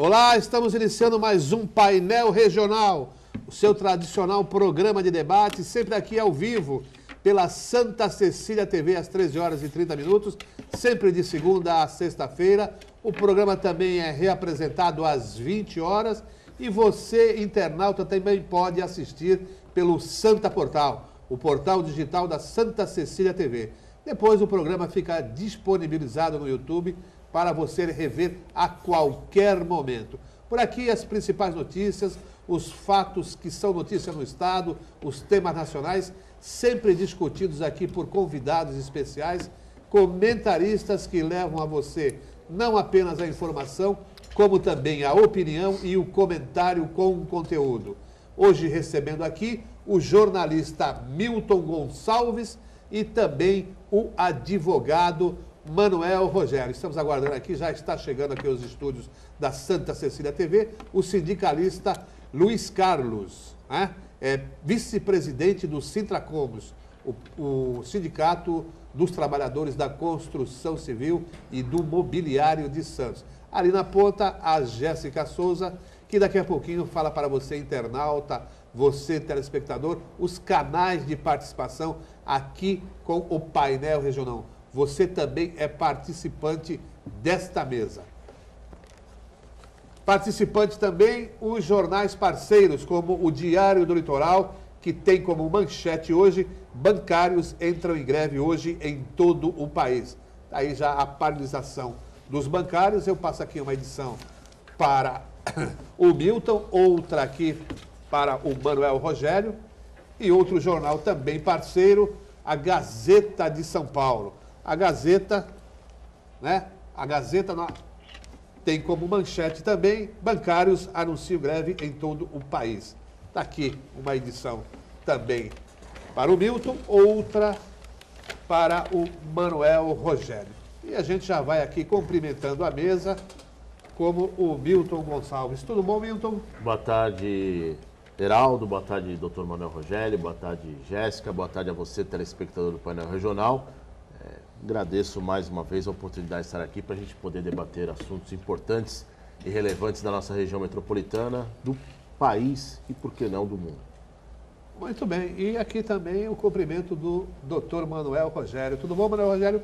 Olá, estamos iniciando mais um Painel Regional, o seu tradicional programa de debate, sempre aqui ao vivo, pela Santa Cecília TV, às 13 horas e 30 minutos, sempre de segunda a sexta-feira. O programa também é reapresentado às 20 horas e você, internauta, também pode assistir pelo Santa Portal, o portal digital da Santa Cecília TV. Depois o programa fica disponibilizado no YouTube para você rever a qualquer momento. Por aqui as principais notícias, os fatos que são notícia no Estado, os temas nacionais, sempre discutidos aqui por convidados especiais, comentaristas que levam a você não apenas a informação, como também a opinião e o comentário com o conteúdo. Hoje recebendo aqui o jornalista Milton Gonçalves e também o advogado Manuel Rogério. Estamos aguardando aqui, já está chegando aqui aos estúdios da Santa Cecília TV, o sindicalista Luiz Carlos, né? Vice-presidente do Sintracomos, o Sindicato dos Trabalhadores da Construção Civil e do Mobiliário de Santos. Ali na ponta, a Jéssica Souza, que daqui a pouquinho fala para você, internauta, você, telespectador, os canais de participação aqui com o Painel Regional. Você também é participante desta mesa. Participante também os jornais parceiros, como o Diário do Litoral, que tem como manchete hoje, bancários entram em greve hoje em todo o país. Aí já a paralisação dos bancários. Eu passo aqui uma edição para o Milton, outra aqui para o Manuel Rogério e outro jornal também parceiro, a Gazeta de São Paulo. A Gazeta, né? A Gazeta tem como manchete também, bancários anunciam greve em todo o país. Está aqui uma edição também para o Milton, outra para o Manuel Rogério. E a gente já vai aqui cumprimentando a mesa, como o Milton Gonçalves. Tudo bom, Milton? Boa tarde, Heraldo. Boa tarde, doutor Manuel Rogério. Boa tarde, Jéssica. Boa tarde a você, telespectador do Painel Regional. Agradeço mais uma vez a oportunidade de estar aqui para a gente poder debater assuntos importantes e relevantes da nossa região metropolitana, do país e, por que não, do mundo. Muito bem. E aqui também o cumprimento do doutor Manuel Rogério. Tudo bom, Manuel Rogério?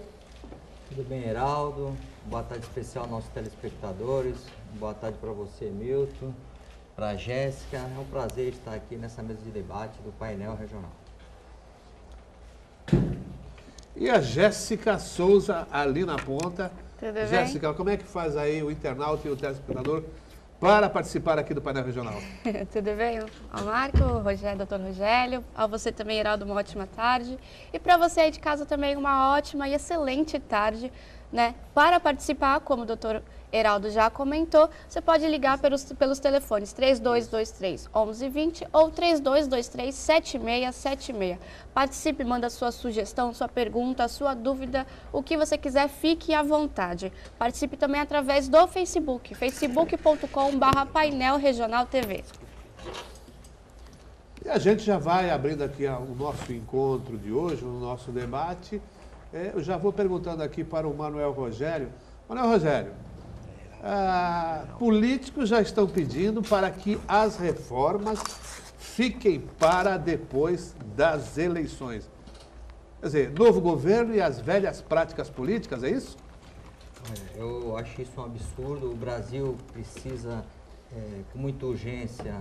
Tudo bem, Heraldo. Boa tarde especial aos nossos telespectadores. Boa tarde para você, Milton, para a Jéssica. É um prazer estar aqui nessa mesa de debate do Painel Regional. E a Jéssica Souza ali na ponta. Tudo bem? Jéssica, como é que faz aí o internauta e o telespectador para participar aqui do Painel Regional? Tudo bem? Ao Marco, Rogério, doutor Rogério, a você também, Heraldo, uma ótima tarde. E para você aí de casa também, uma ótima e excelente tarde, né? Para participar, como o doutor Heraldo já comentou, você pode ligar pelos telefones 3223-1120 ou 3223-7676. Participe, manda sua sugestão, sua pergunta, sua dúvida, o que você quiser, fique à vontade. Participe também através do Facebook, facebook.com/Painel Regional TV. E a gente já vai abrindo aqui o nosso encontro de hoje, o nosso debate. Eu já vou perguntando aqui para o Manuel Rogério. Manuel Rogério, políticos já estão pedindo para que as reformas fiquem para depois das eleições. Quer dizer, novo governo e as velhas práticas políticas, é isso? Eu acho isso um absurdo. O Brasil precisa, com muita urgência,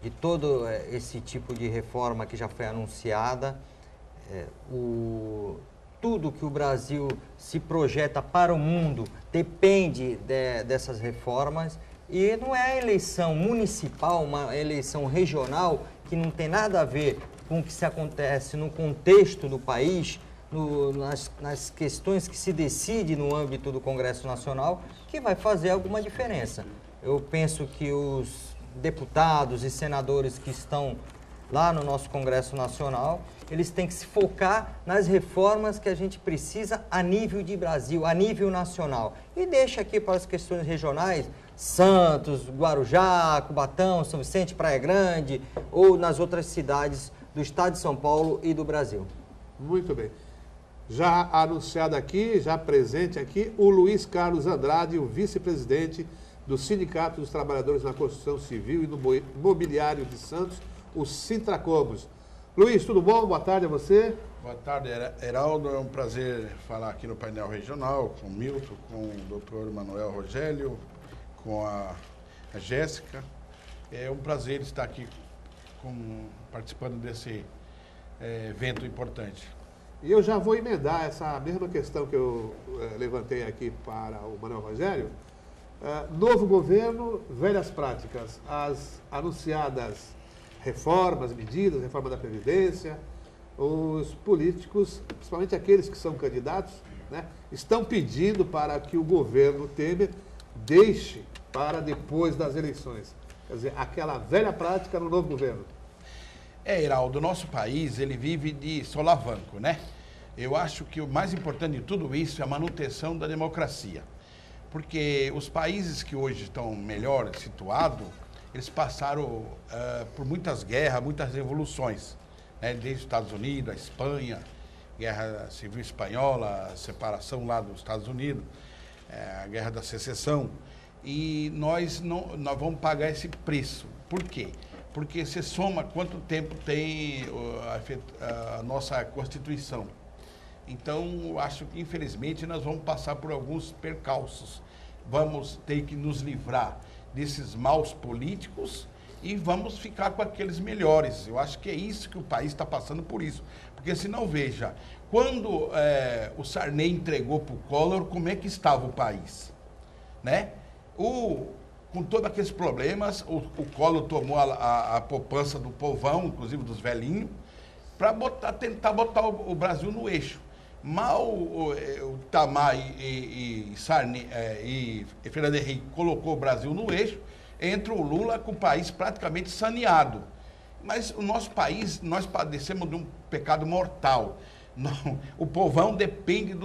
de todo esse tipo de reforma que já foi anunciada. Tudo que o Brasil se projeta para o mundo depende dessas reformas, e não é a eleição municipal, uma eleição regional que não tem nada a ver com o que se acontece no contexto do país, nas questões que se decide no âmbito do Congresso Nacional, que vai fazer alguma diferença. Eu penso que os deputados e senadores que estão lá no nosso Congresso Nacional, eles têm que se focar nas reformas que a gente precisa a nível de Brasil, a nível nacional. E deixa aqui para as questões regionais, Santos, Guarujá, Cubatão, São Vicente, Praia Grande, ou nas outras cidades do estado de São Paulo e do Brasil. Muito bem. Já anunciado aqui, já presente aqui, o Luiz Carlos Andrade, o vice-presidente do Sindicato dos Trabalhadores na Construção Civil e no Mobiliário de Santos, o Sintracomos. Luiz, tudo bom? Boa tarde a você. Boa tarde, Heraldo. É um prazer falar aqui no painel regional com o Milton, com o doutor Manuel Rogélio, com a Jéssica. É um prazer estar aqui participando desse evento importante. E eu já vou emendar essa mesma questão que eu levantei aqui para o Manuel Rogélio. Novo governo, velhas práticas. As anunciadas reformas, medidas, reforma da Previdência, os políticos, principalmente aqueles que são candidatos, né, estão pedindo para que o governo Temer deixe para depois das eleições. Quer dizer, aquela velha prática no novo governo. Heraldo, o nosso país, ele vive de solavanco, né? Eu acho que o mais importante de tudo isso é a manutenção da democracia. Porque os países que hoje estão melhor situados, eles passaram por muitas guerras, muitas revoluções, né? Desde os Estados Unidos, a Espanha, Guerra Civil Espanhola, a separação lá dos Estados Unidos, a Guerra da Secessão. E nós vamos pagar esse preço. Por quê? Porque você soma quanto tempo tem a nossa Constituição. Então, eu acho que, infelizmente, nós vamos passar por alguns percalços. Vamos ter que nos livrar desses maus políticos e vamos ficar com aqueles melhores. Eu acho que é isso que o país está passando por isso. Porque, se não, veja, quando o Sarney entregou para o Collor, como é que estava o país? Né? Com todos aqueles problemas, o Collor tomou a poupança do povão, inclusive dos velhinhos, para tentar botar o Brasil no eixo. Mal o Itamar e Fernando Henrique colocou o Brasil no eixo, entra o Lula com o país praticamente saneado. Mas o nosso país, nós padecemos de um pecado mortal. Não, o povão depende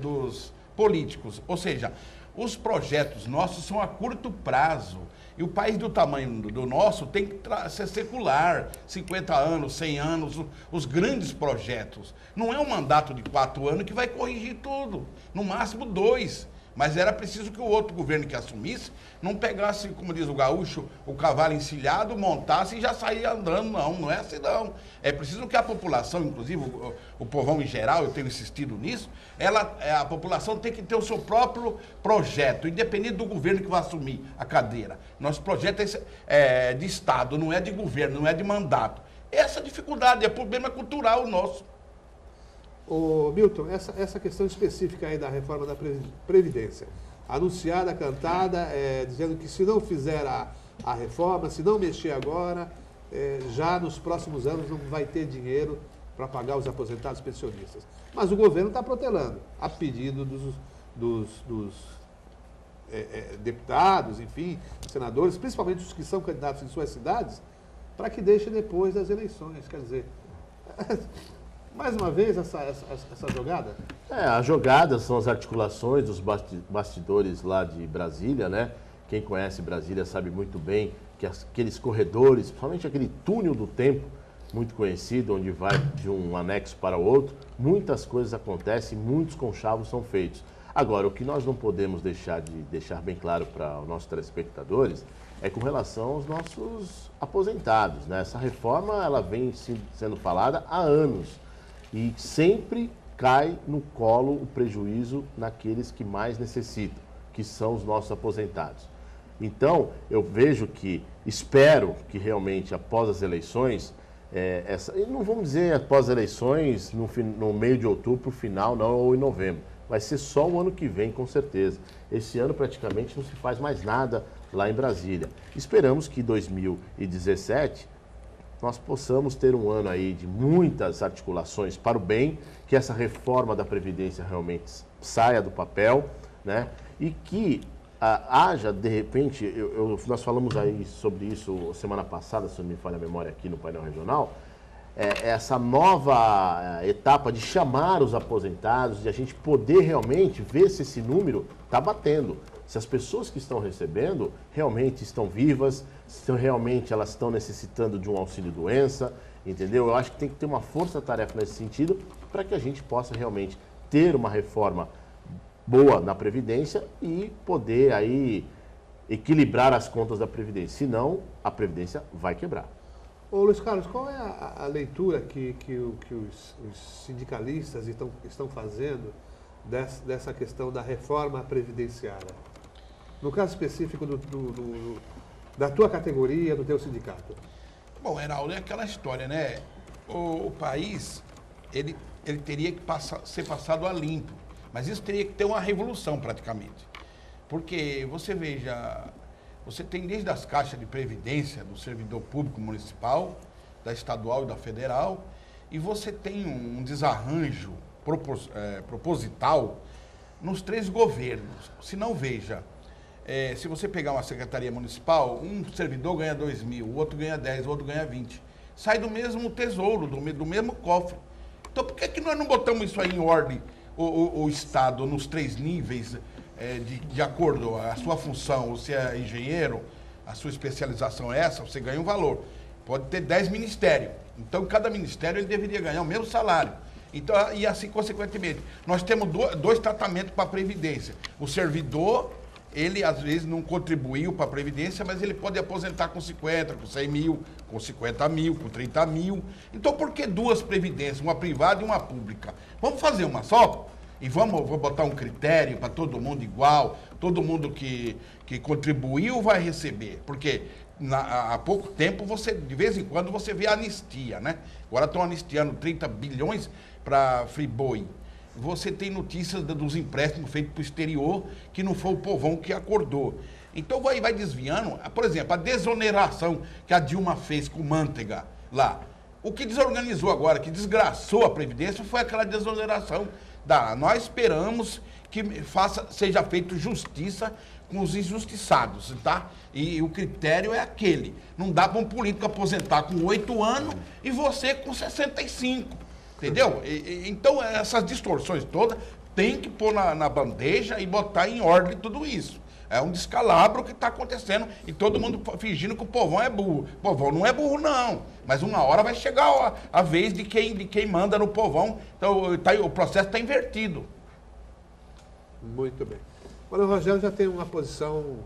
dos políticos, ou seja, os projetos nossos são a curto prazo. E o país do tamanho do nosso tem que ser secular, 50 anos, 100 anos, os grandes projetos. Não é um mandato de 4 anos que vai corrigir tudo, no máximo 2. Mas era preciso que o outro governo que assumisse não pegasse, como diz o gaúcho, o cavalo encilhado, montasse e já saía andando. Não é assim não. É preciso que a população, inclusive o povão em geral, eu tenho insistido nisso, a população tem que ter o seu próprio projeto, independente do governo que vai assumir a cadeira. Nosso projeto é de Estado, não é de governo, não é de mandato. Essa dificuldade é problema cultural nosso. Ô, Milton, essa questão específica aí da reforma da Previdência, anunciada, cantada, dizendo que se não fizer a reforma, se não mexer agora, já nos próximos anos não vai ter dinheiro para pagar os aposentados pensionistas. Mas o governo está protelando, a pedido dos deputados, enfim, senadores, principalmente os que são candidatos em suas cidades, para que deixem depois das eleições. Quer dizer... Mais uma vez essa jogada? A jogada são as articulações dos bastidores lá de Brasília, né? Quem conhece Brasília sabe muito bem que aqueles corredores, principalmente aquele túnel do tempo, muito conhecido, onde vai de um anexo para o outro, muitas coisas acontecem, muitos conchavos são feitos. Agora, o que nós não podemos deixar bem claro para os nossos telespectadores é com relação aos nossos aposentados, né? Essa reforma, ela vem sendo falada há anos. E sempre cai no colo o prejuízo naqueles que mais necessitam, que são os nossos aposentados. Então, eu vejo espero que realmente após as eleições, e não vamos dizer após as eleições no meio de outubro, final, não, ou em novembro. Vai ser só o ano que vem, com certeza. Esse ano praticamente não se faz mais nada lá em Brasília. Esperamos que 2017... nós possamos ter um ano aí de muitas articulações para o bem, que essa reforma da Previdência realmente saia do papel, né? E que haja, de repente, nós falamos aí sobre isso semana passada, se não me falha a memória, aqui no painel regional, essa nova etapa de chamar os aposentados, de a gente poder realmente ver se esse número está batendo. Se as pessoas que estão recebendo realmente estão vivas, se realmente elas estão necessitando de um auxílio-doença, entendeu? Eu acho que tem que ter uma força-tarefa nesse sentido para que a gente possa realmente ter uma reforma boa na Previdência e poder aí equilibrar as contas da Previdência. Senão, a Previdência vai quebrar. Ô Luiz Carlos, qual é a leitura que os sindicalistas estão fazendo dessa questão da reforma previdenciária? No caso específico da tua categoria, do teu sindicato. Bom, Heraldo, é aquela história, né? O país, ele teria que ser passado a limpo. Mas isso teria que ter uma revolução, praticamente. Porque, você veja, você tem desde as caixas de previdência do servidor público municipal, da estadual e da federal, e você tem um desarranjo proposital nos 3 governos. Se não, veja, se você pegar uma secretaria municipal, um servidor ganha 2 mil, o outro ganha 10, o outro ganha 20. Sai do mesmo tesouro, do mesmo cofre. Então, por que nós não botamos isso aí em ordem, o Estado, nos 3 níveis, de acordo com a sua função? Você é engenheiro, a sua especialização é essa, você ganha um valor. Pode ter 10 ministérios. Então, cada ministério ele deveria ganhar o mesmo salário. Então, e assim, consequentemente, nós temos 2 tratamentos para a Previdência. O servidor, ele às vezes não contribuiu para a Previdência, mas ele pode aposentar com 50, com 100 mil, com 50 mil, com 30 mil. Então, por que 2 previdências, uma privada e uma pública? Vamos fazer uma só? E vou botar um critério para todo mundo igual, todo mundo que contribuiu vai receber. Porque há pouco tempo, de vez em quando, você vê anistia, né? Agora estão anistiando 30 bilhões para Friboi. Você tem notícias dos empréstimos feitos para o exterior, que não foi o povão que acordou. Então vai desviando. Por exemplo, a desoneração que a Dilma fez com Manteiga lá. O que desorganizou agora, que desgraçou a Previdência, foi aquela desoneração. Nós esperamos que seja feita justiça com os injustiçados, tá? E o critério é aquele. Não dá para um político aposentar com 8 anos e você com 65. Entendeu? Então, essas distorções todas tem que pôr na bandeja e botar em ordem tudo isso. É um descalabro que está acontecendo e todo mundo fingindo que o povão é burro. O povão não é burro, não. Mas uma hora vai chegar a vez de quem manda no povão. Então, o processo está invertido. Muito bem. Olha, o Rogério já tem uma posição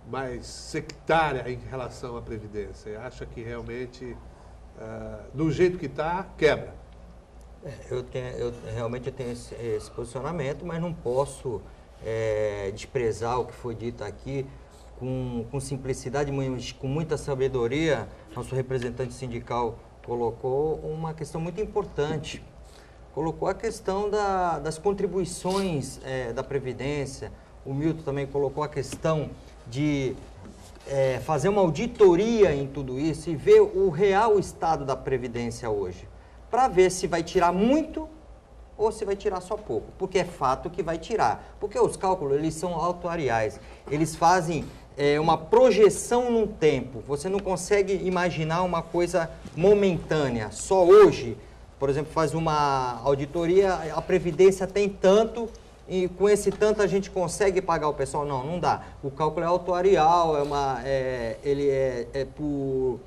mais sectária em relação à Previdência. Acha que realmente, do jeito que está, quebra. Eu realmente tenho esse posicionamento, mas não posso desprezar o que foi dito aqui com simplicidade, com muita sabedoria. Nosso representante sindical colocou uma questão muito importante. Colocou a questão das contribuições da Previdência. O Milton também colocou a questão de fazer uma auditoria em tudo isso e ver o real estado da Previdência hoje, para ver se vai tirar muito ou se vai tirar só pouco, porque é fato que vai tirar. Porque os cálculos, eles são atuariais, eles fazem uma projeção no tempo. Você não consegue imaginar uma coisa momentânea. Só hoje, por exemplo, faz uma auditoria, a Previdência tem tanto, e com esse tanto a gente consegue pagar o pessoal? Não, não dá. O cálculo é atuarial, ele é por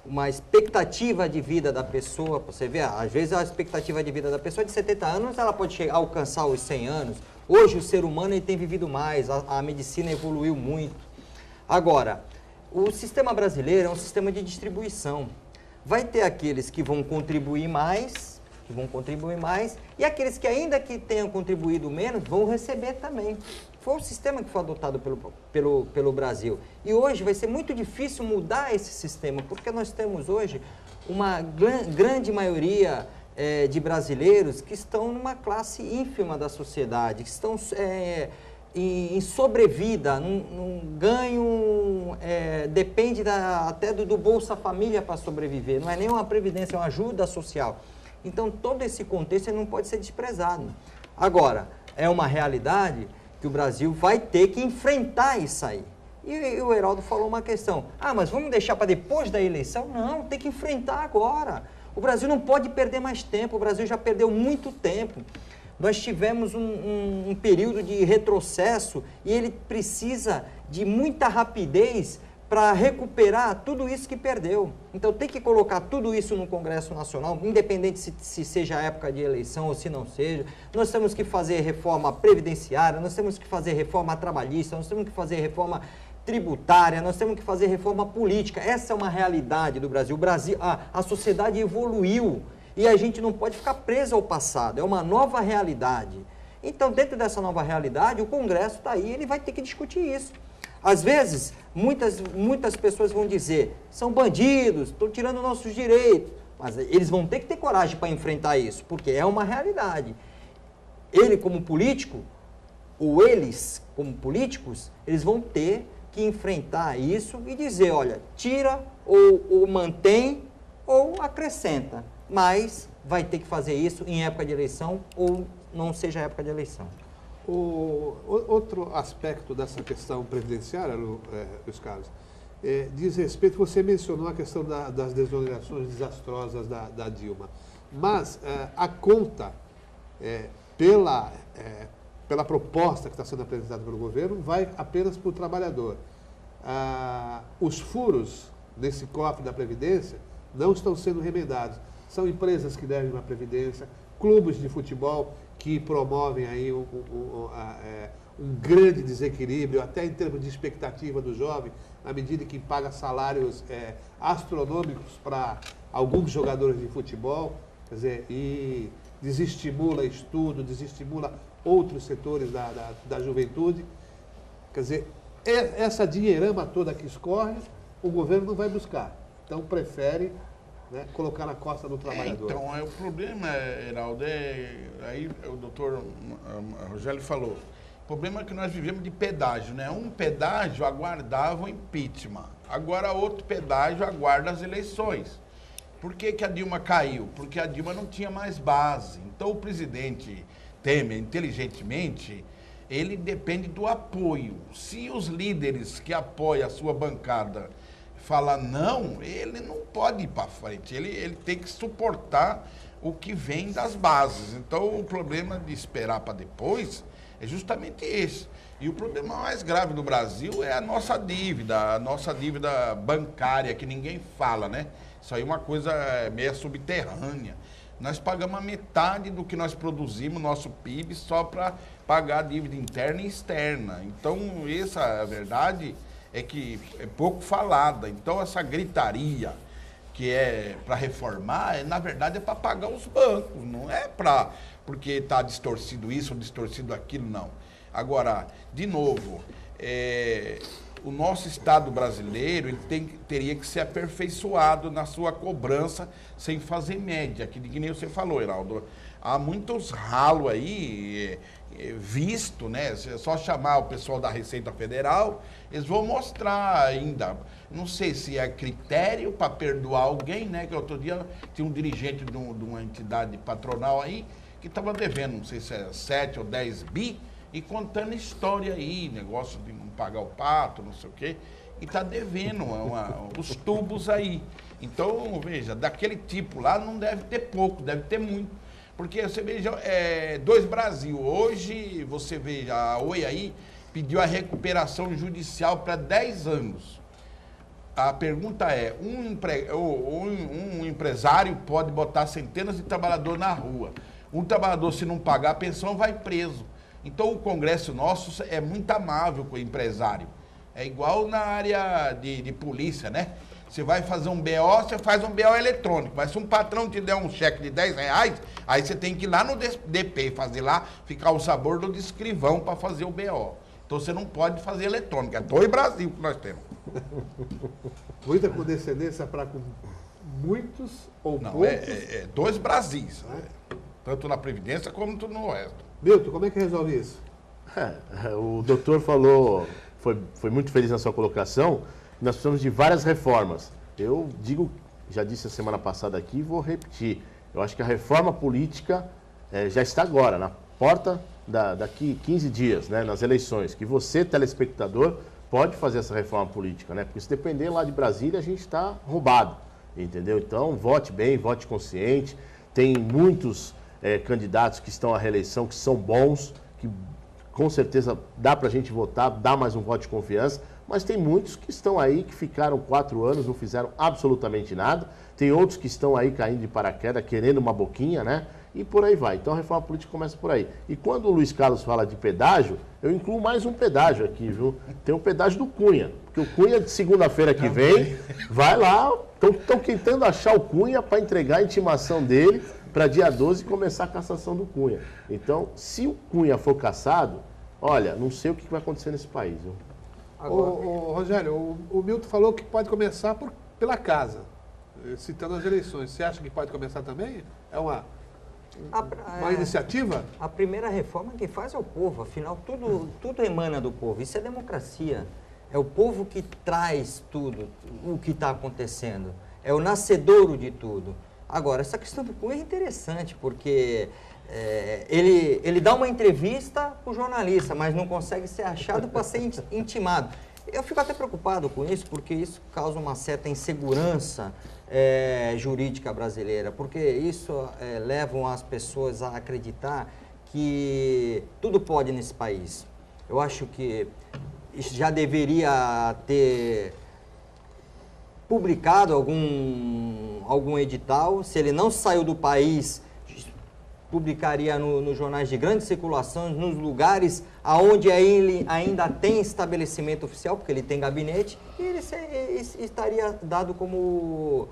uma expectativa de vida da pessoa. Você vê, às vezes a expectativa de vida da pessoa é de 70 anos, ela pode alcançar os 100 anos. Hoje o ser humano ele tem vivido mais, a medicina evoluiu muito. Agora, o sistema brasileiro é um sistema de distribuição. Vai ter aqueles que vão contribuir mais, e aqueles que ainda que tenham contribuído menos, vão receber também. Foi o sistema que foi adotado pelo Brasil. E hoje vai ser muito difícil mudar esse sistema, porque nós temos hoje uma grande maioria de brasileiros que estão numa classe ínfima da sociedade, que estão em sobrevida, num ganho, depende até do Bolsa Família para sobreviver. Não é nem uma previdência, é uma ajuda social. Então, todo esse contexto não pode ser desprezado. Agora, é uma realidade que o Brasil vai ter que enfrentar isso aí. E o Heraldo falou uma questão. Mas vamos deixar para depois da eleição? Não, tem que enfrentar agora. O Brasil não pode perder mais tempo, o Brasil já perdeu muito tempo. Nós tivemos um período de retrocesso e ele precisa de muita rapidez para recuperar tudo isso que perdeu. Então tem que colocar tudo isso no Congresso Nacional, independente se seja época de eleição ou se não seja. Nós temos que fazer reforma previdenciária, nós temos que fazer reforma trabalhista, nós temos que fazer reforma tributária, nós temos que fazer reforma política. Essa é uma realidade do Brasil. A sociedade evoluiu e a gente não pode ficar preso ao passado, é uma nova realidade. Então, dentro dessa nova realidade, o Congresso está aí, ele vai ter que discutir isso. Às vezes, muitas pessoas vão dizer, são bandidos, estão tirando nossos direitos, mas eles vão ter que ter coragem para enfrentar isso, porque é uma realidade. Ele como político, ou eles como políticos, eles vão ter que enfrentar isso e dizer, olha, tira ou mantém ou acrescenta, mas vai ter que fazer isso em época de eleição ou não seja época de eleição. Outro aspecto dessa questão previdenciária, Luiz Carlos, diz respeito, você mencionou a questão das desonerações desastrosas da Dilma, mas a conta, pela proposta que está sendo apresentada pelo governo, vai apenas para o trabalhador. Os furos nesse cofre da Previdência não estão sendo remendados. São empresas que devem uma Previdência, clubes de futebol que promovem aí um grande desequilíbrio, até em termos de expectativa do jovem, na medida que paga salários astronômicos para alguns jogadores de futebol, quer dizer, e desestimula estudo, desestimula outros setores da juventude. Quer dizer, essa dinheirama toda que escorre, o governo não vai buscar. Então, prefere, né, colocar na costa do trabalhador. Então, o problema, Heraldo, aí o doutor Rogério falou, o problema é que nós vivemos de pedágio, né? Um pedágio aguardava o impeachment, agora outro pedágio aguarda as eleições. Por que a Dilma caiu? Porque a Dilma não tinha mais base. Então, o presidente Temer, inteligentemente, ele depende do apoio. Se os líderes que apoiam a sua bancada falar não, ele não pode ir para frente. Ele tem que suportar o que vem das bases. Então, o problema de esperar para depois é justamente esse. E o problema mais grave do Brasil é a nossa dívida bancária, que ninguém fala, né? Isso aí é uma coisa meio subterrânea. Nós pagamos a metade do que nós produzimos, nosso PIB, só para pagar a dívida interna e externa. Então, essa verdade é que é pouco falada. Então, essa gritaria que é para reformar, na verdade, é para pagar os bancos, não é porque está distorcido isso ou distorcido aquilo, não. Agora, de novo, o nosso Estado brasileiro ele teria que ser aperfeiçoado na sua cobrança sem fazer média, que nem você falou, Heraldo. Há muitos ralos aí visto, né? É só chamar o pessoal da Receita Federal, eles vão mostrar ainda. Não sei se é critério para perdoar alguém, né? Que outro dia tinha um dirigente de uma entidade patronal aí que estava devendo, não sei se é 7 ou 10 bi, e contando história aí, negócio de não pagar o pato, não sei o quê, e está devendo os tubos aí. Então, veja, daquele tipo lá não deve ter pouco, deve ter muito. Porque você veja, Dois Brasil, hoje você veja, a Oi aí pediu a recuperação judicial para 10 anos. A pergunta é, um empresário pode botar centenas de trabalhadores na rua. Um trabalhador, se não pagar a pensão, vai preso. Então, o Congresso nosso é muito amável com o empresário. É igual na área de polícia, né? Você vai fazer um BO, você faz um BO eletrônico. Mas se um patrão te der um cheque de R$10, aí você tem que ir lá no DP, fazer lá, ficar o sabor do escrivão para fazer o BO. Então, você não pode fazer eletrônico. É Dois Brasil que nós temos. Muita condescendência para com muitos ou não, poucos? Dois Brasis. Tanto na Previdência como no resto. Milton, como é que resolve isso? O doutor falou, foi muito feliz na sua colocação, nós precisamos de várias reformas. Eu digo, já disse a semana passada aqui e vou repetir, eu acho que a reforma política já está agora, na porta daqui 15 dias, né, nas eleições, que você, telespectador, pode fazer essa reforma política, né? Porque se depender lá de Brasília, a gente está roubado, entendeu? Então, vote bem, vote consciente, tem muitos candidatos que estão à reeleição, que são bons, que com certeza dá para a gente votar, dá mais um voto de confiança, mas tem muitos que estão aí, que ficaram 4 anos, não fizeram absolutamente nada. Tem outros que estão aí caindo de paraquedas, querendo uma boquinha, né? E por aí vai. Então a reforma política começa por aí. E quando o Luiz Carlos fala de pedágio, eu incluo mais um pedágio aqui, viu? Tem o pedágio do Cunha. Porque o Cunha, de segunda-feira que vem, vai lá, estão tentando achar o Cunha para entregar a intimação dele para dia 12 começar a cassação do Cunha. Então, se o Cunha for cassado, olha, não sei o que vai acontecer nesse país, viu? Ô, Rogério, o Milton falou que pode começar pela casa, citando as eleições. Você acha que pode começar também? É uma iniciativa? A primeira reforma quem faz é o povo, afinal tudo emana do povo, isso é democracia. É o povo que traz tudo, o que está acontecendo, é o nascedouro de tudo. Agora, essa questão do Cunha é interessante, porque ele dá uma entrevista para o jornalista, mas não consegue ser achado para ser intimado. Eu fico até preocupado com isso, porque isso causa uma certa insegurança jurídica brasileira, porque isso leva as pessoas a acreditar que tudo pode nesse país. Eu acho que já deveria ter publicado algum edital. Se ele não saiu do país, publicaria nos jornais de grande circulação, nos lugares onde ele ainda tem estabelecimento oficial, porque ele tem gabinete, e ele estaria dado como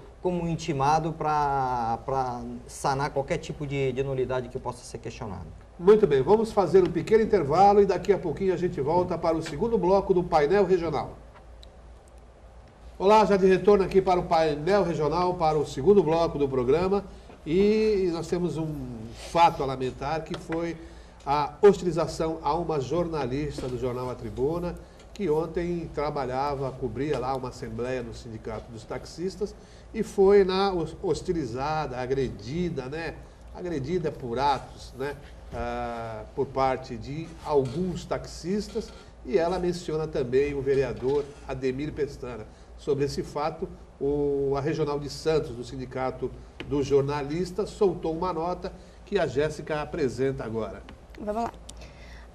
intimado para sanar qualquer tipo de nulidade que possa ser questionado. Muito bem, vamos fazer um pequeno intervalo e daqui a pouquinho a gente volta para o segundo bloco do painel regional. Olá, já de retorno aqui para o painel regional, para o segundo bloco do programa. E nós temos um fato a lamentar, que foi a hostilização a uma jornalista do jornal A Tribuna, que ontem cobria lá uma assembleia no Sindicato dos Taxistas e foi hostilizada, agredida, né? Agredida por atos, né? Por parte de alguns taxistas, e ela menciona também o vereador Ademir Pestana. Sobre esse fato, a Regional de Santos, do Sindicato dos Jornalistas, soltou uma nota que a Jéssica apresenta agora. Vamos lá.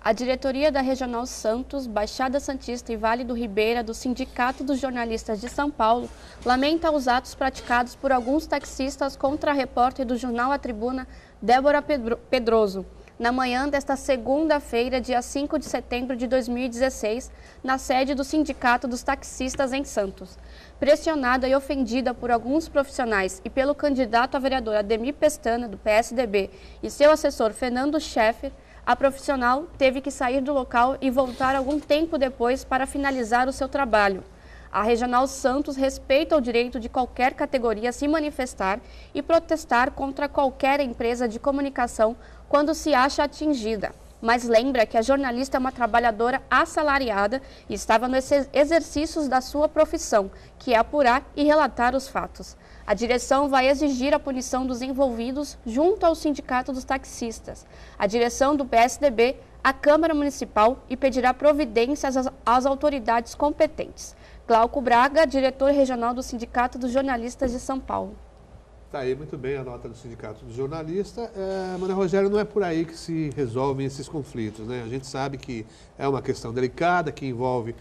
A diretoria da Regional Santos, Baixada Santista e Vale do Ribeira, do Sindicato dos Jornalistas de São Paulo, lamenta os atos praticados por alguns taxistas contra a repórter do jornal A Tribuna, Débora Pedroso, na manhã desta segunda-feira, dia 5 de setembro de 2016, na sede do Sindicato dos Taxistas em Santos. Pressionada e ofendida por alguns profissionais e pelo candidato a vereador Ademir Pestana, do PSDB, e seu assessor Fernando Scheffer, a profissional teve que sair do local e voltar algum tempo depois para finalizar o seu trabalho. A Regional Santos respeita o direito de qualquer categoria se manifestar e protestar contra qualquer empresa de comunicação quando se acha atingida. Mas lembra que a jornalista é uma trabalhadora assalariada e estava nos exercícios da sua profissão, que é apurar e relatar os fatos. A direção vai exigir a punição dos envolvidos junto ao Sindicato dos Taxistas, a direção do PSDB, a Câmara Municipal e pedirá providências às autoridades competentes. Glauco Braga, diretor regional do Sindicato dos Jornalistas de São Paulo. Está aí muito bem a nota do Sindicato dos Jornalistas. Mané Rogério, não é por aí que se resolvem esses conflitos, né? A gente sabe que é uma questão delicada, que envolve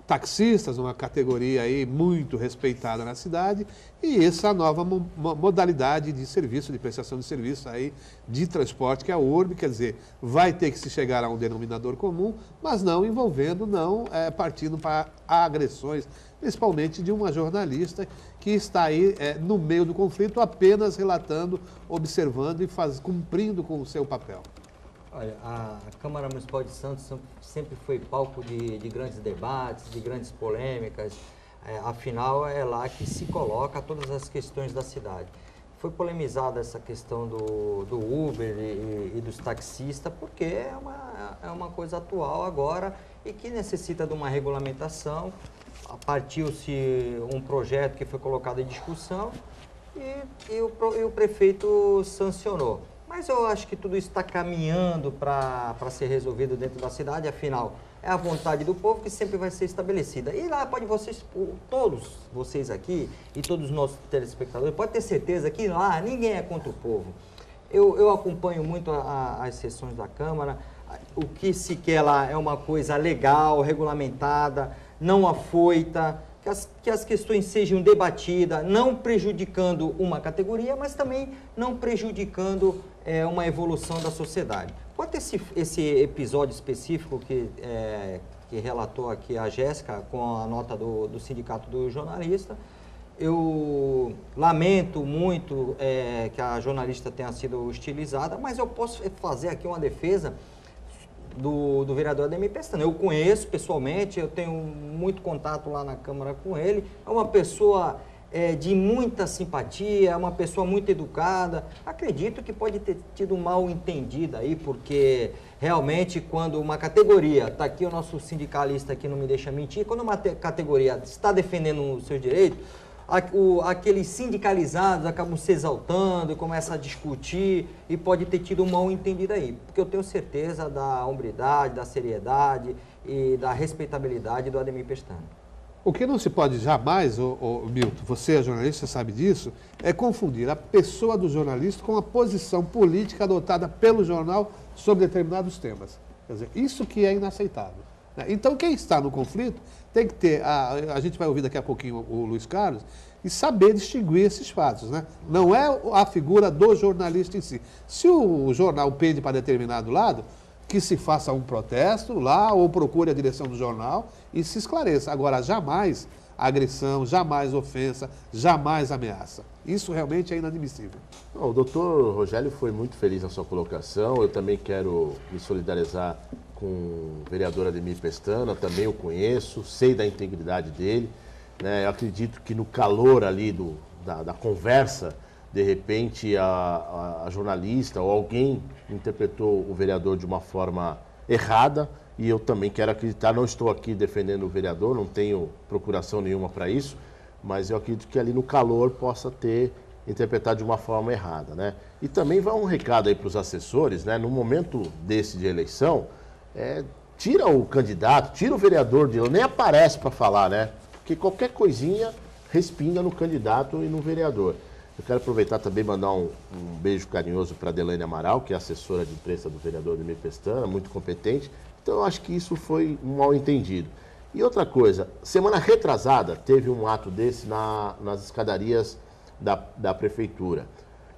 taxistas, uma categoria aí muito respeitada na cidade, e essa nova modalidade de serviço, de prestação de serviço aí, de transporte, que é a URB, quer dizer, vai ter que se chegar a um denominador comum, mas não envolvendo, partindo para agressões, principalmente de uma jornalista que está aí no meio do conflito, apenas relatando, observando e cumprindo com o seu papel. Olha, a Câmara Municipal de Santos sempre foi palco de grandes debates, de grandes polêmicas. Afinal, é lá que se coloca todas as questões da cidade. Foi polemizada essa questão do Uber e dos taxistas, porque é uma coisa atual agora e que necessita de uma regulamentação. Partiu-se um projeto que foi colocado em discussão e o prefeito sancionou. Mas eu acho que tudo isso está caminhando para ser resolvido dentro da cidade, afinal, é a vontade do povo que sempre vai ser estabelecida. E lá todos vocês aqui e todos os nossos telespectadores, pode ter certeza que lá ninguém é contra o povo. Eu acompanho muito as sessões da Câmara, O que se quer lá é uma coisa legal, regulamentada, não afoita, que as questões sejam debatidas, não prejudicando uma categoria, mas também não prejudicando uma evolução da sociedade. Quanto a esse episódio específico que relatou aqui a Jéssica, com a nota do Sindicato do Jornalista, eu lamento muito que a jornalista tenha sido hostilizada, mas eu posso fazer aqui uma defesa do vereador Ademir Pestana. Eu conheço pessoalmente, eu tenho muito contato lá na Câmara com ele, é uma pessoa de muita simpatia, é uma pessoa muito educada. Acredito que pode ter tido um mal entendido aí, porque realmente quando uma categoria, está aqui o nosso sindicalista aqui não me deixa mentir, quando uma categoria está defendendo os seus direitos, aqueles sindicalizados acabam se exaltando e começam a discutir e pode ter tido um mal entendido aí, porque eu tenho certeza da hombridade, da seriedade e da respeitabilidade do Ademir Pestana. O que não se pode jamais, Milton, você é jornalista, sabe disso, é confundir a pessoa do jornalista com a posição política adotada pelo jornal sobre determinados temas. Quer dizer, isso que é inaceitável. Então, quem está no conflito tem que ter, a gente vai ouvir daqui a pouquinho o Luiz Carlos, e saber distinguir esses fatos. Né? Não é a figura do jornalista em si. Se o jornal pende para determinado lado, que se faça um protesto lá ou procure a direção do jornal e se esclareça. Agora, jamais agressão, jamais ofensa, jamais ameaça. Isso realmente é inadmissível. O doutor Rogélio foi muito feliz na sua colocação. Eu também quero me solidarizar com o vereador Ademir Pestana, também o conheço, sei da integridade dele. Né? Eu acredito que no calor ali da conversa, de repente a jornalista ou alguém interpretou o vereador de uma forma errada, e eu também quero acreditar, não estou aqui defendendo o vereador, não tenho procuração nenhuma para isso, mas eu acredito que ali no calor possa ter interpretado de uma forma errada, né? E também vai um recado aí para os assessores, né? No momento desse de eleição, tira o candidato, tira o vereador de lá, nem aparece para falar, né? Porque qualquer coisinha respinga no candidato e no vereador. Eu quero aproveitar também e mandar um beijo carinhoso para a Delaine Amaral, que é assessora de imprensa do vereador Ademir Pestana, muito competente. Então eu acho que isso foi um mal entendido. E outra coisa, semana retrasada teve um ato desse nas escadarias da prefeitura.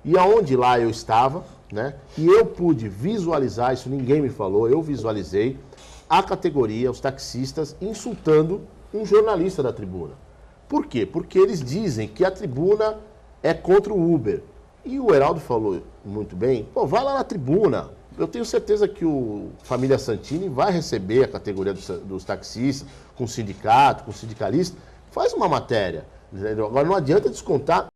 E aonde lá eu estava, né? E eu pude visualizar, isso ninguém me falou, eu visualizei a categoria, os taxistas, insultando um jornalista da tribuna. Por quê? Porque eles dizem que a tribuna é contra o Uber. E o Heraldo falou muito bem, pô, vai lá na tribuna. Eu tenho certeza que o Família Santini vai receber a categoria dos taxistas, com sindicato, com sindicalista. Faz uma matéria. Entendeu? Agora não adianta descontar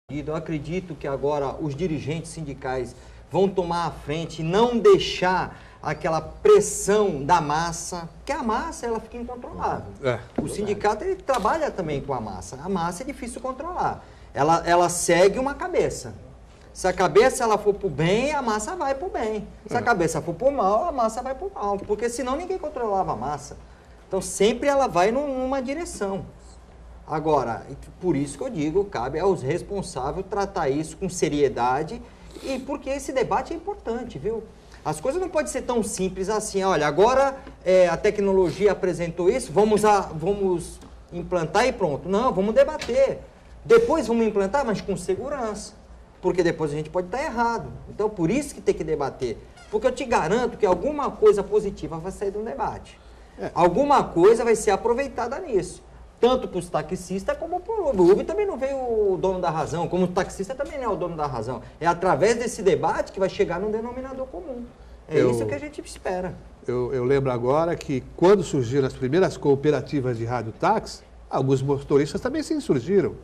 Eu acredito que agora os dirigentes sindicais vão tomar a frente e não deixar aquela pressão da massa, porque a massa ela fica incontrolável. O sindicato ele trabalha também com a massa é difícil controlar. Ela segue uma cabeça. Se a cabeça ela for para o bem, a massa vai para o bem. Se a cabeça for para o mal, a massa vai para o mal, porque senão ninguém controlava a massa. Então sempre ela vai numa direção. Agora, por isso que eu digo, cabe aos responsáveis tratar isso com seriedade, e porque esse debate é importante, viu? As coisas não podem ser tão simples assim, olha, agora a tecnologia apresentou isso, vamos implantar e pronto. Não, vamos debater. Depois vamos implantar, mas com segurança, porque depois a gente pode estar errado. Então, por isso que tem que debater. Porque eu te garanto que alguma coisa positiva vai sair de um debate. Alguma coisa vai ser aproveitada nisso. Tanto para os taxistas como para o Uber. O Uber também não veio o dono da razão, como o taxista também não é o dono da razão. É através desse debate que vai chegar num denominador comum. Isso que a gente espera. Eu lembro agora que quando surgiram as primeiras cooperativas de radiotáxi, alguns motoristas também se insurgiram.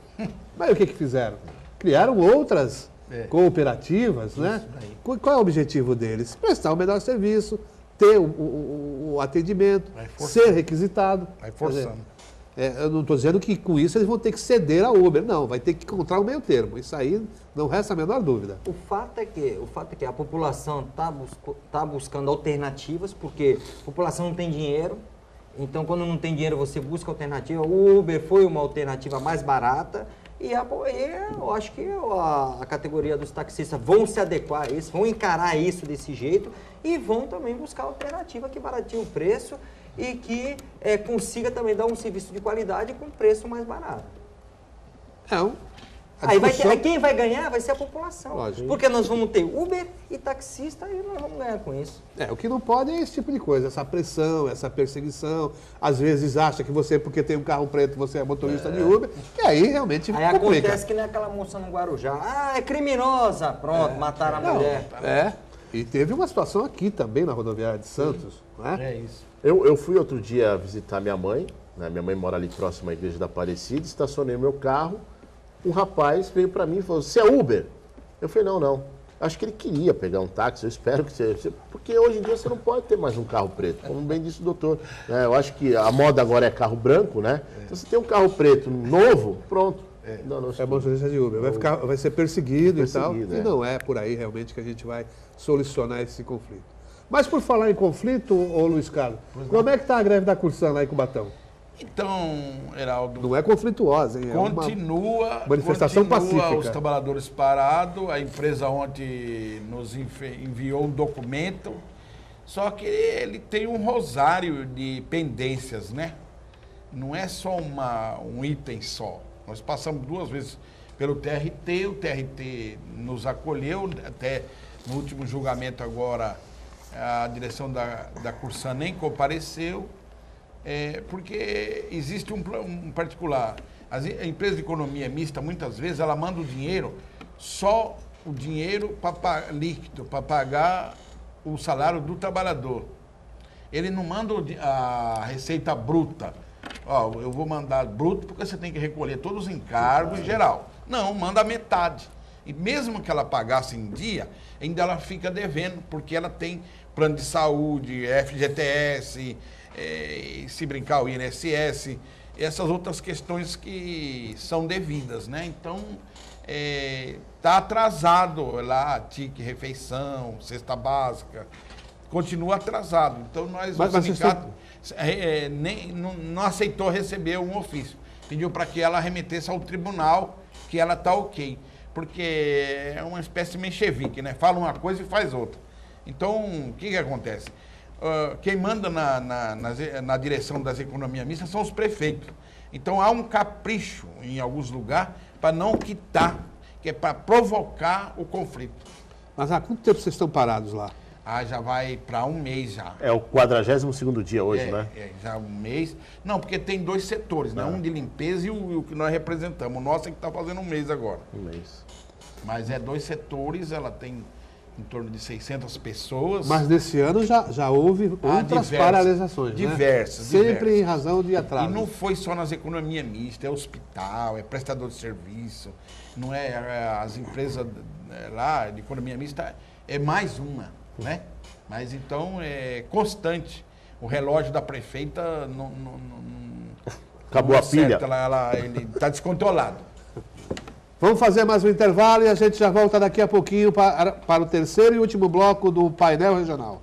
Mas o que fizeram? Criaram outras cooperativas, né? Qual é o objetivo deles? Prestar o melhor serviço, ter o atendimento, ser requisitado. Vai forçando. Eu não estou dizendo que com isso eles vão ter que ceder a Uber, não, vai ter que encontrar o meio termo, isso aí não resta a menor dúvida. O fato é que a população tá buscando alternativas, porque a população não tem dinheiro, então quando não tem dinheiro você busca alternativa. O Uber foi uma alternativa mais barata e eu acho que a categoria dos taxistas vão se adequar a isso, vão encarar isso desse jeito e vão também buscar alternativa que barateie o preço e que consiga também dar um serviço de qualidade com preço mais barato. Quem vai ganhar vai ser a população. Lógico. Porque nós vamos ter Uber e taxista e nós vamos ganhar com isso. O que não pode é esse tipo de coisa, essa pressão, essa perseguição. Às vezes acha que você, porque tem um carro preto, você é motorista de Uber, e aí realmente complica. Acontece que nem aquela moça no Guarujá. É criminosa. Pronto, mataram a mulher. E teve uma situação aqui também na rodoviária de Santos. É isso. Eu fui outro dia visitar minha mãe, né? Minha mãe mora ali próximo à igreja da Aparecida, estacionei meu carro, um rapaz veio para mim e falou, você é Uber? Eu falei, não. Acho que ele queria pegar um táxi, eu espero que você... Porque hoje em dia você não pode ter mais um carro preto, como bem disse o doutor. Eu acho que a moda agora é carro branco, né? Então você tem um carro preto novo, pronto. É motorista de Uber, vai ser perseguido e tal, e não é por aí realmente que a gente vai solucionar esse conflito. Mas por falar em conflito, ô Luiz Carlos, como é que está a greve da Cursam lá em Cubatão? Então, Heraldo... Não é conflituosa, hein? Continua manifestação pacífica. Os trabalhadores parados, a empresa ontem nos enviou um documento, só que ele tem um rosário de pendências, né? Não é só um item só. Nós passamos 2 vezes pelo TRT, o TRT nos acolheu, até no último julgamento agora a direção da Cursam nem compareceu, porque existe um particular. A empresa de economia mista, muitas vezes, ela manda o dinheiro, só o dinheiro líquido, para pagar o salário do trabalhador. Ele não manda a receita bruta. Eu vou mandar bruto porque você tem que recolher todos os encargos em geral. Não, manda a metade. E mesmo que ela pagasse em dia, ainda ela fica devendo, porque ela tem plano de saúde, FGTS, se brincar o INSS, essas outras questões que são devidas, né? Então, está atrasado lá, TIC, refeição, cesta básica, continua atrasado. Então, o sindicato não aceitou receber um ofício. Pediu para que ela remetesse ao tribunal que ela está ok. Porque é uma espécie de menchevique, né? Fala uma coisa e faz outra. Então, o que acontece? Quem manda na direção das economias mistas são os prefeitos. Então, há um capricho em alguns lugares para não quitar, que é para provocar o conflito. Mas há quanto tempo vocês estão parados lá? Já vai para 1 mês já. É o 42º dia hoje, né? Já 1 mês. Não, porque tem 2 setores, né? Um de limpeza e o que nós representamos. O nosso é que está fazendo 1 mês agora. 1 mês. Mas 2 setores, ela tem em torno de 600 pessoas. Mas nesse ano já houve outras paralisações, diversas. Sempre em razão de atraso. E não foi só nas economias mistas, é hospital, é prestador de serviço, não é as empresas lá de economia mista, é mais uma, né? Mas então é constante. O relógio da prefeita não acabou a pilha. Ele está descontrolado. Vamos fazer mais um intervalo e a gente já volta daqui a pouquinho para o terceiro e último bloco do painel regional.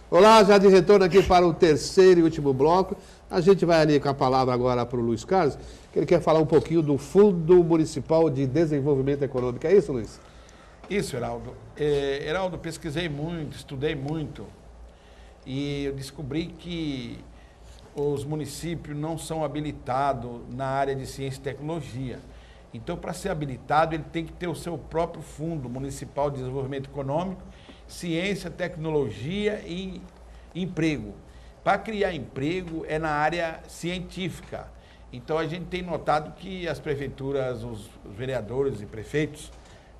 Olá, já de retorno aqui para o terceiro e último bloco. A gente vai ali com a palavra agora para o Luiz Carlos, que ele quer falar um pouquinho do Fundo Municipal de Desenvolvimento Econômico. É isso, Luiz? Isso, Heraldo. Heraldo, pesquisei muito, estudei muito e eu descobri que os municípios não são habilitados na área de ciência e tecnologia. Então, para ser habilitado, ele tem que ter o seu próprio Fundo Municipal de Desenvolvimento Econômico, Ciência, Tecnologia e Emprego. Para criar emprego é na área científica. Então, a gente tem notado que as prefeituras, os vereadores e prefeitos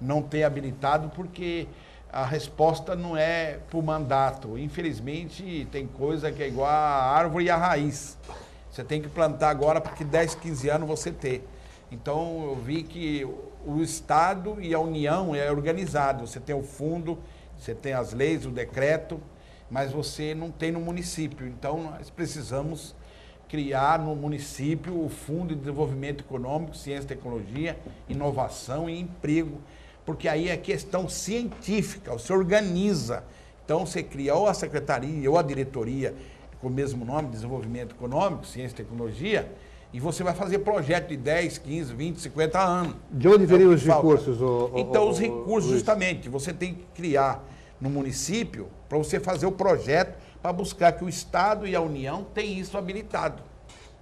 não têm habilitado porque a resposta não é por mandato. Infelizmente, tem coisa que é igual a árvore e a raiz. Você tem que plantar agora porque 10, 15 anos você ter. Então, eu vi que o Estado e a União é organizado. Você tem o fundo, você tem as leis, o decreto, mas você não tem no município. Então, nós precisamos criar no município o Fundo de Desenvolvimento Econômico, Ciência, Tecnologia, Inovação e Emprego, porque aí é questão científica, você organiza. Então, você cria ou a secretaria ou a diretoria, com o mesmo nome, Desenvolvimento Econômico, Ciência e Tecnologia, e você vai fazer projeto de 10, 15, 20, 50 anos. De onde viriam os recursos? Então, os recursos, justamente, você tem que criar no município para você fazer o projeto para buscar que o Estado e a União tenham isso habilitado.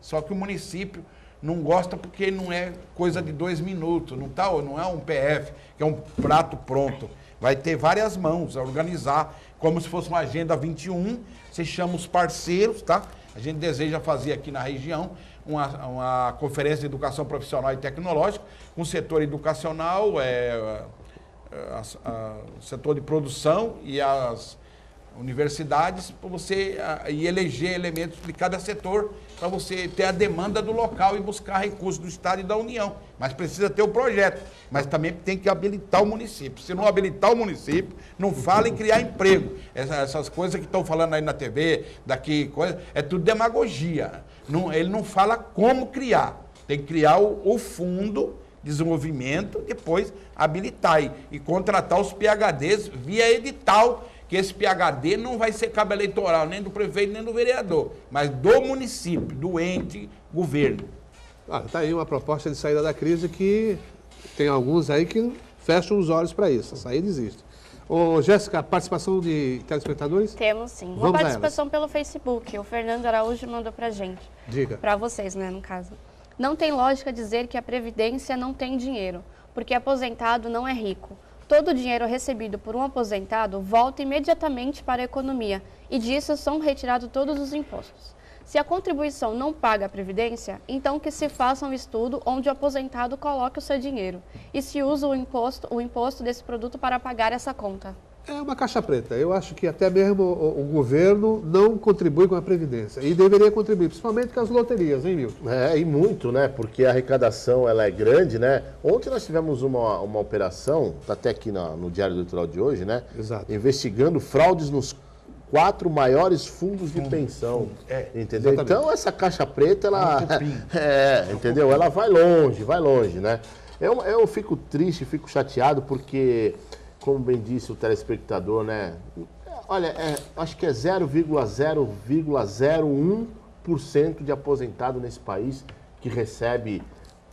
Só que o município não gosta porque não é coisa de 2 minutos, não é um PF, que é um prato pronto. Vai ter várias mãos a organizar, como se fosse uma Agenda 21, você chama os parceiros, tá? A gente deseja fazer aqui na região uma conferência de educação profissional e tecnológica, com o setor educacional, o setor de produção e as universidades, para você eleger elementos de cada setor, para você ter a demanda do local e buscar recursos do Estado e da União. Mas precisa ter o projeto, mas também tem que habilitar o município. Se não habilitar o município, não fala em criar emprego. Essas coisas que estão falando aí na TV, é tudo demagogia. Ele não fala como criar. Tem que criar o fundo de desenvolvimento, depois habilitar e contratar os PhDs via edital, que esse PhD não vai ser cabo eleitoral nem do prefeito nem do vereador, mas do município, do ente governo. Está aí uma proposta de saída da crise que tem alguns aí que fecham os olhos para isso. A saída existe. Ô, Jéssica, participação de telespectadores? Temos sim. Uma Vamos participação pelo Facebook. O Fernando Araújo mandou pra gente. Diga. Para vocês, né, no caso. Não tem lógica dizer que a Previdência não tem dinheiro, porque aposentado não é rico. Todo o dinheiro recebido por um aposentado volta imediatamente para a economia e disso são retirados todos os impostos. Se a contribuição não paga a Previdência, então que se faça um estudo onde o aposentado coloque o seu dinheiro e se usa o imposto desse produto para pagar essa conta. É uma caixa preta. Eu acho que até mesmo o governo não contribui com a Previdência e deveria contribuir, principalmente com as loterias, hein, Milton? E muito, né? Porque a arrecadação ela é grande, né? Ontem nós tivemos uma operação, está até aqui no Diário Eleitoral de hoje, né? Exato. Investigando fraudes nos 4 maiores fundos de pensão. Entendeu? Exatamente. Então essa caixa preta, ela. Entendeu? cupim. Ela vai longe, né? Eu fico triste, fico chateado, porque, como bem disse o telespectador, né? Olha, acho que é 0,001% de aposentado nesse país que recebe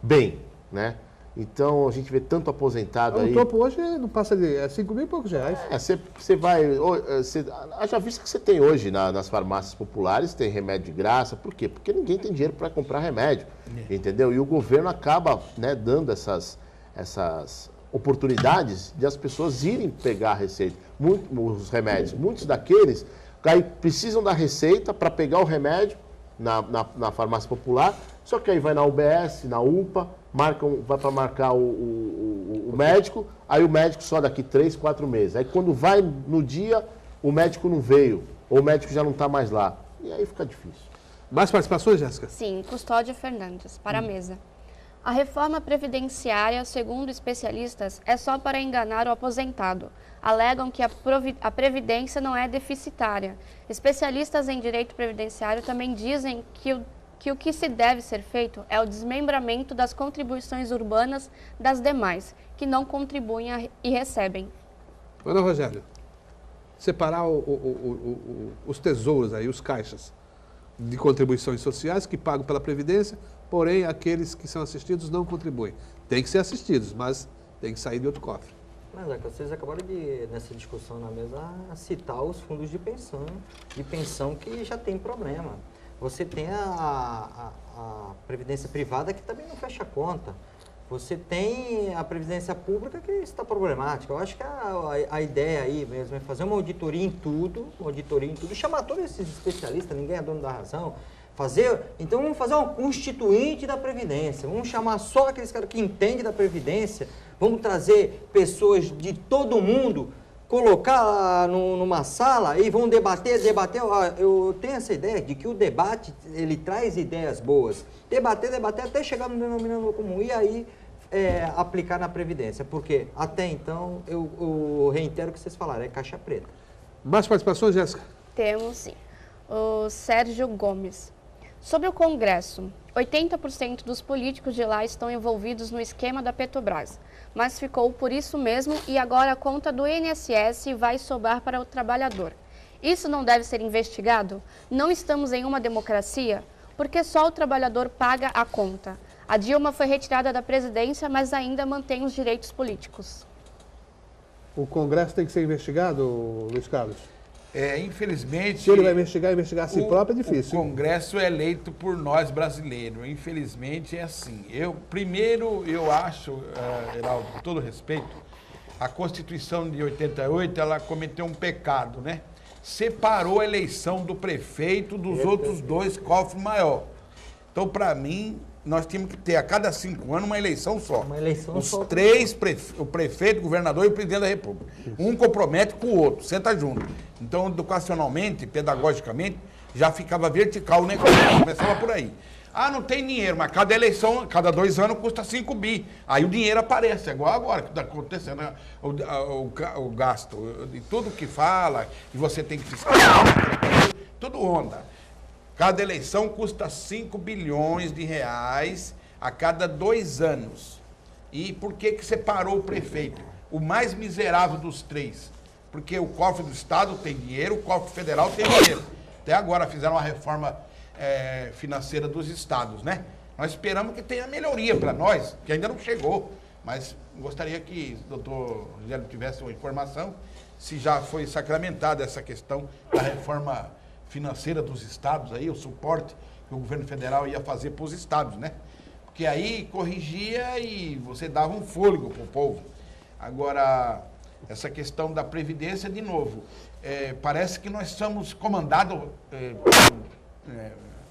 bem, né? Então, a gente vê tanto aposentado aí... O topo hoje não passa de 5 mil e poucos reais. Você vai... Haja vista que você tem hoje nas farmácias populares, tem remédio de graça. Por quê? Porque ninguém tem dinheiro para comprar remédio, entendeu? E o governo acaba, né, dando essas oportunidades de as pessoas irem pegar a receita, os remédios. Muitos daqueles aí precisam da receita para pegar o remédio na farmácia popular, só que aí vai na UBS, na UPA, vai para marcar o médico, aí o médico só daqui 3, 4 meses. Aí quando vai no dia, o médico não veio, ou o médico já não está mais lá. E aí fica difícil. Mais participações, Jéssica? Sim, Custódio Fernandes, para a mesa. A reforma previdenciária, segundo especialistas, é só para enganar o aposentado. Alegam que a previdência não é deficitária. Especialistas em direito previdenciário também dizem que o que se deve ser feito é o desmembramento das contribuições urbanas das demais, que não contribuem e recebem. Ana Rogério, separar os tesouros aí, os caixas de contribuições sociais que pagam pela Previdência, porém aqueles que são assistidos não contribuem. Tem que ser assistidos, mas tem que sair de outro cofre. Mas é que vocês acabaram de, nessa discussão na mesa, citar os fundos de pensão que já tem problema. Você tem a previdência privada que também não fecha a conta. Você tem a previdência pública que está problemática. Eu acho que a ideia aí mesmo é fazer uma auditoria em tudo, chamar todos esses especialistas, ninguém é dono da razão. Então vamos fazer uma constituinte da Previdência, vamos chamar só aqueles caras que entendem da Previdência, vamos trazer pessoas de todo mundo, colocar numa sala e vão debater. Eu tenho essa ideia de que o debate, ele traz ideias boas. Debater até chegar no denominador comum e aí aplicar na Previdência, porque até então, eu reitero o que vocês falaram, é caixa preta. Mais participações, Jéssica? Temos sim. O Sérgio Gomes. Sobre o Congresso, 80% dos políticos de lá estão envolvidos no esquema da Petrobras, mas ficou por isso mesmo e agora a conta do INSS vai sobrar para o trabalhador. Isso não deve ser investigado? Não estamos em uma democracia? Porque só o trabalhador paga a conta. A Dilma foi retirada da presidência, mas ainda mantém os direitos políticos. O Congresso tem que ser investigado, Luiz Carlos? Infelizmente... Se ele vai investigar a si próprio é difícil. O Congresso é eleito por nós brasileiros. Infelizmente é assim. Eu acho, Heraldo, com todo respeito, a Constituição de 88, ela cometeu um pecado, né? Separou a eleição do prefeito dos outros dois cofres maior. Então, para mim, nós tínhamos que ter a cada 5 anos uma eleição só. Uma eleição Os só. três, o prefeito, o governador e o presidente da República. Um compromete com o outro, senta junto. Então, educacionalmente, pedagogicamente, já ficava vertical o negócio. Começava por aí. Ah, não tem dinheiro, mas cada eleição, cada 2 anos, custa 5 bi. Aí o dinheiro aparece, é igual agora que está acontecendo o gasto. De tudo que fala, e você tem que fiscalizar, tudo onda. Cada eleição custa 5 bilhões de reais a cada 2 anos. E por que separou o prefeito? O mais miserável dos três. Porque o cofre do Estado tem dinheiro, o cofre federal tem dinheiro. Até agora fizeram uma reforma financeira dos estados, né? Nós esperamos que tenha melhoria para nós, que ainda não chegou. Mas gostaria que o doutor Rogério tivesse uma informação se já foi sacramentada essa questão da reforma financeira dos estados, aí, o suporte que o governo federal ia fazer para os estados, né? Porque aí corrigia e você dava um fôlego para o povo. Agora, essa questão da Previdência, de novo, parece que nós somos comandados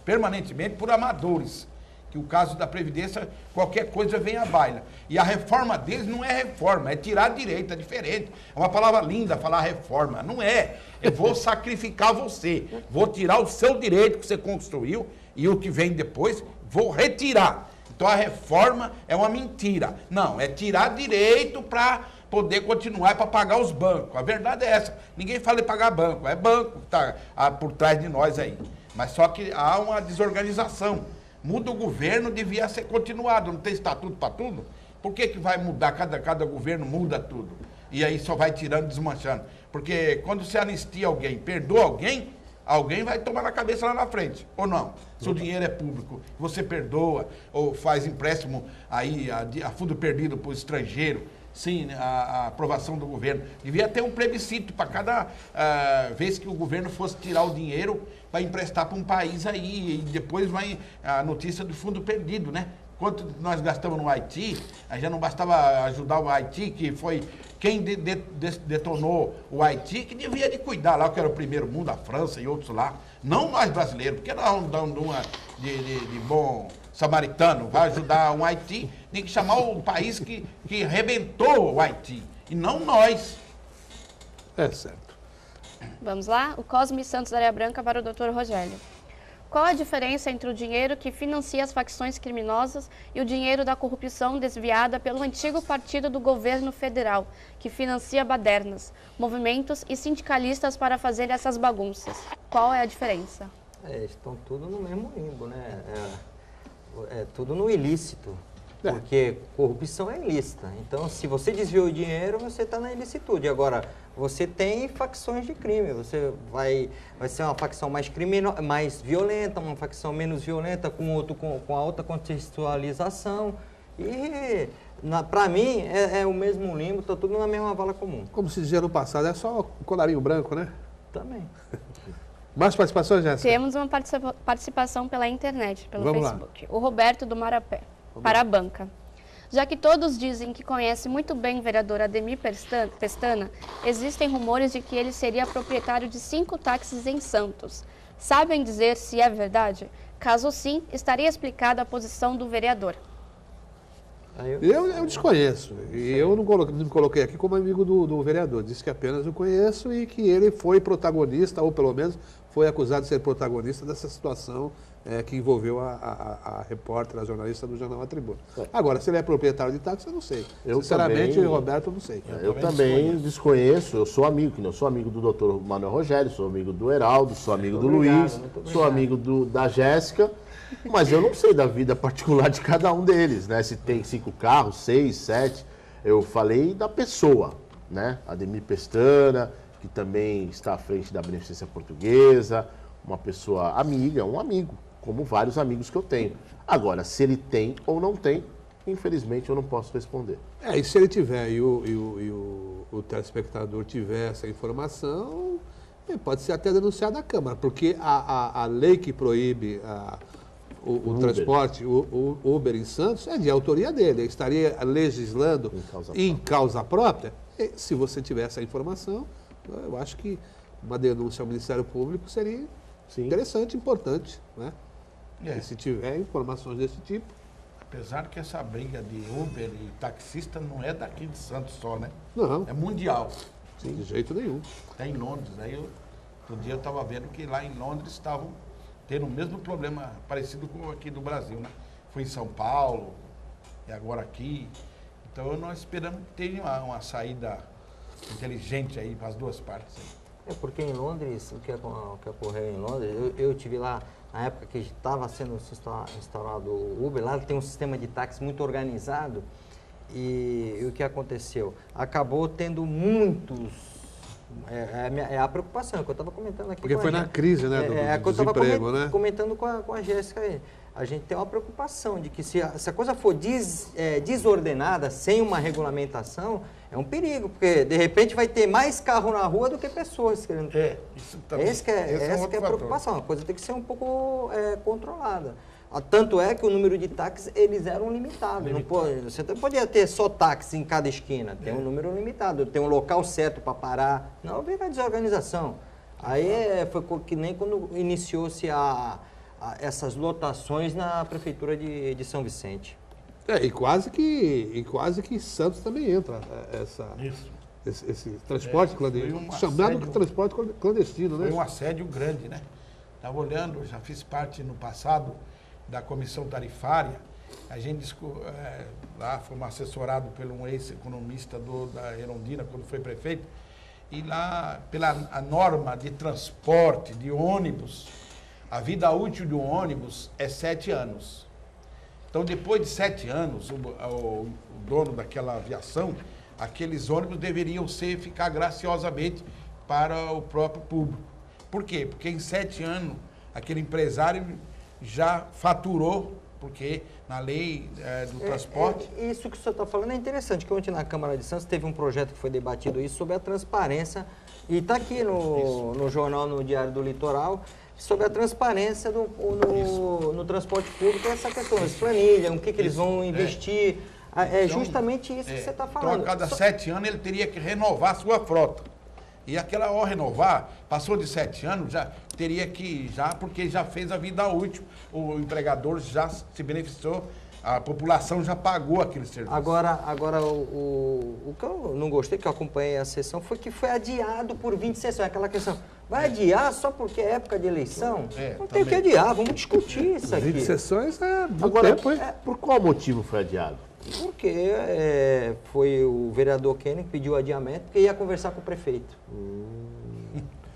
permanentemente por amadores. Que o caso da Previdência, qualquer coisa vem à baila. E a reforma deles não é reforma, é tirar direito, é diferente. É uma palavra linda falar reforma. Não é. Eu vou sacrificar você. Vou tirar o seu direito que você construiu e o que vem depois, vou retirar. Então a reforma é uma mentira. Não, é tirar direito para poder continuar, para pagar os bancos. A verdade é essa. Ninguém fala de pagar banco. É banco que está por trás de nós aí. Mas só que há uma desorganização. Muda o governo, devia ser continuado, não tem estatuto para tudo? Por que vai mudar, cada governo muda tudo? E aí só vai tirando, desmanchando. Porque quando você anistia alguém, perdoa alguém, alguém vai tomar na cabeça lá na frente, ou não? Se o dinheiro é público, você perdoa, ou faz empréstimo aí a fundo perdido para o estrangeiro, sim, a aprovação do governo. Devia ter um plebiscito para cada vez que o governo fosse tirar o dinheiro para emprestar para um país aí, e depois vai a notícia do fundo perdido, né? Quanto nós gastamos no Haiti, já não bastava ajudar o Haiti, que foi quem detonou o Haiti, que devia de cuidar lá, que era o primeiro mundo, a França e outros lá. Não nós brasileiros, porque nós damos de bom samaritano, vai ajudar um Haiti, Tem que chamar o país que arrebentou o Haiti, e não nós. É certo. Vamos lá? O Cosme Santos da Areia Branca para o Dr. Rogério. Qual a diferença entre o dinheiro que financia as facções criminosas e o dinheiro da corrupção desviada pelo antigo partido do governo federal, que financia badernas, movimentos e sindicalistas para fazer essas bagunças? Qual é a diferença? Estão tudo no mesmo limbo, né? É tudo no ilícito. É. Porque corrupção é ilícita. Então, se você desviou o dinheiro, você está na ilicitude. Agora, você tem facções de crime. Você vai ser uma facção mais violenta, uma facção menos violenta, com a outra contextualização. E, para mim, é o mesmo limbo, está tudo na mesma vala comum. Como se dizia no passado, é só o colarinho branco, né? Também. Mais participações, Jéssica? Temos uma participação pela internet, pelo Vamos lá. Facebook. O Roberto do Marapé, para a banca. Já que todos dizem que conhece muito bem o vereador Ademir Pestana, existem rumores de que ele seria proprietário de 5 táxis em Santos. Sabem dizer se é verdade? Caso sim, estaria explicada a posição do vereador. Eu desconheço. E eu não me coloquei aqui como amigo do vereador. Disse que apenas o conheço e que ele foi protagonista, ou pelo menos foi acusado de ser protagonista dessa situação que envolveu a repórter, a jornalista do jornal A Tribuna. Agora, se ele é proprietário de táxi, eu não sei. Sinceramente, também, Roberto, eu não sei. Eu também desconheço, eu sou amigo, eu sou amigo do Dr. Manuel Rogério, sou amigo do Heraldo, sou amigo do Luiz, sou amigo da Jéssica, mas eu não sei da vida particular de cada um deles, né? Se tem 5 carros, 6, 7. Eu falei da pessoa, né? Ademir Pestana, que também está à frente da Beneficência Portuguesa, uma pessoa amiga, um amigo, como vários amigos que eu tenho. Agora, se ele tem ou não tem, infelizmente eu não posso responder. E se ele tiver e o telespectador tiver essa informação, pode ser até denunciado à Câmara, porque a lei que proíbe o transporte, o Uber em Santos, é de autoria dele. Ele estaria legislando em causa própria. E, se você tiver essa informação, eu acho que uma denúncia ao Ministério Público seria interessante, importante, né? E se tiver informações desse tipo. Apesar que essa briga de Uber e taxista não é daqui de Santos só, né? Não. É mundial. Sim, de jeito nenhum. Está em Londres. Aí outro dia eu estava vendo que lá em Londres estavam tendo o mesmo problema parecido com aqui do Brasil, né? Foi em São Paulo e agora aqui. Então nós esperamos que tenha uma saída inteligente aí para as duas partes. Porque em Londres, o que ocorreu em Londres, eu tive lá na época que estava sendo instaurado o Uber, lá tem um sistema de táxi muito organizado e o que aconteceu? Acabou tendo muitos... É a preocupação, é o que eu estava comentando aqui. Porque foi na crise, né, do desemprego, né? Comentando com a Jéssica aí. A gente tem uma preocupação de que se a coisa for desordenada, sem uma regulamentação, é um perigo, porque de repente vai ter mais carro na rua do que pessoas querendo. Isso também. Essa que é a preocupação, a coisa tem que ser um pouco controlada. Tanto é que o número de táxis, eles eram limitados. Você não podia ter só táxi em cada esquina, tem um número limitado, tem um local certo para parar. Não, vem a desorganização. Aí foi que nem quando iniciou-se essas lotações na prefeitura de São Vicente. E quase que Santos também entra esse transporte clandestino, chamado de transporte clandestino, né? Foi um assédio grande, né? Estava olhando, já fiz parte no passado da comissão tarifária, a gente lá fomos assessorados por um ex-economista da Erondina, quando foi prefeito, e lá, pela norma de transporte de ônibus, a vida útil de um ônibus é 7 anos. Então, depois de 7 anos, o dono daquela aviação, aqueles ônibus deveriam ficar graciosamente para o próprio público. Por quê? Porque em 7 anos, aquele empresário já faturou, porque na lei do transporte... Isso que o senhor está falando é interessante, que ontem na Câmara de Santos teve um projeto que foi debatido isso sobre a transparência, e está aqui no jornal, no Diário do Litoral, sobre a transparência no transporte público, essa questão, as planilhas, o que eles vão investir, justamente isso que você está falando. Então, a cada 7 anos ele teria que renovar a sua frota. E aquela ao renovar, passou de 7 anos, já teria que, porque já fez a vida útil, o empregador já se beneficiou A população já pagou aquele serviço. Agora o que eu não gostei, que eu acompanhei a sessão, foi que foi adiado por 20 sessões. Aquela questão, vai adiar só porque é época de eleição? Não tem o que adiar, vamos discutir isso aqui. 20 sessões é muito Agora, tempo, hein? por qual motivo foi adiado? Porque foi o vereador Kenny que pediu adiamento, porque ia conversar com o prefeito.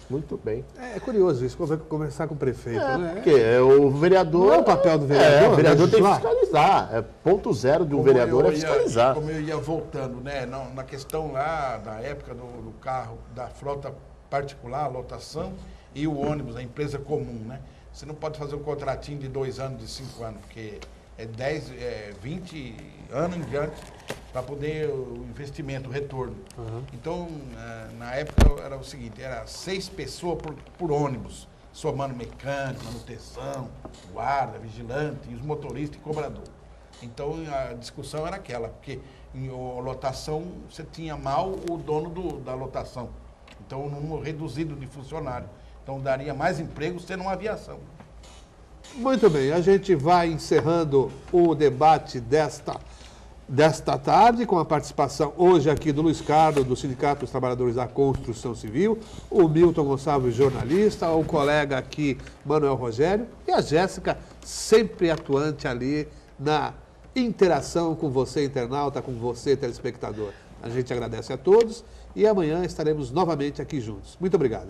Muito bem. É curioso isso, conversar com o prefeito, né? Porque o vereador... Não é o papel do vereador, o vereador tem que legislar? fiscalizar. Ponto zero de um vereador é fiscalizar. Como eu ia voltando, né? Na questão lá da época do carro, da frota particular, a lotação, e o ônibus, a empresa comum, né? Você não pode fazer um contratinho de 2 anos, de 5 anos, porque é 10, 20 anos em diante para poder o investimento, o retorno. Então, na época era o seguinte, era 6 pessoas por ônibus, somando mecânico, manutenção, guarda, vigilante, e os motoristas e cobrador. Então, a discussão era aquela, porque em lotação você tinha mal o dono da lotação. Então, um número reduzido de funcionários. Então, daria mais empregos tendo uma aviação. Muito bem, a gente vai encerrando o debate desta tarde, com a participação hoje aqui do Luiz Carlos, do Sindicato dos Trabalhadores da Construção Civil, o Milton Gonçalves, jornalista, o colega aqui, Manuel Rogério, e a Jéssica, sempre atuante ali na interação com você, internauta, com você, telespectador. A gente agradece a todos e amanhã estaremos novamente aqui juntos. Muito obrigado.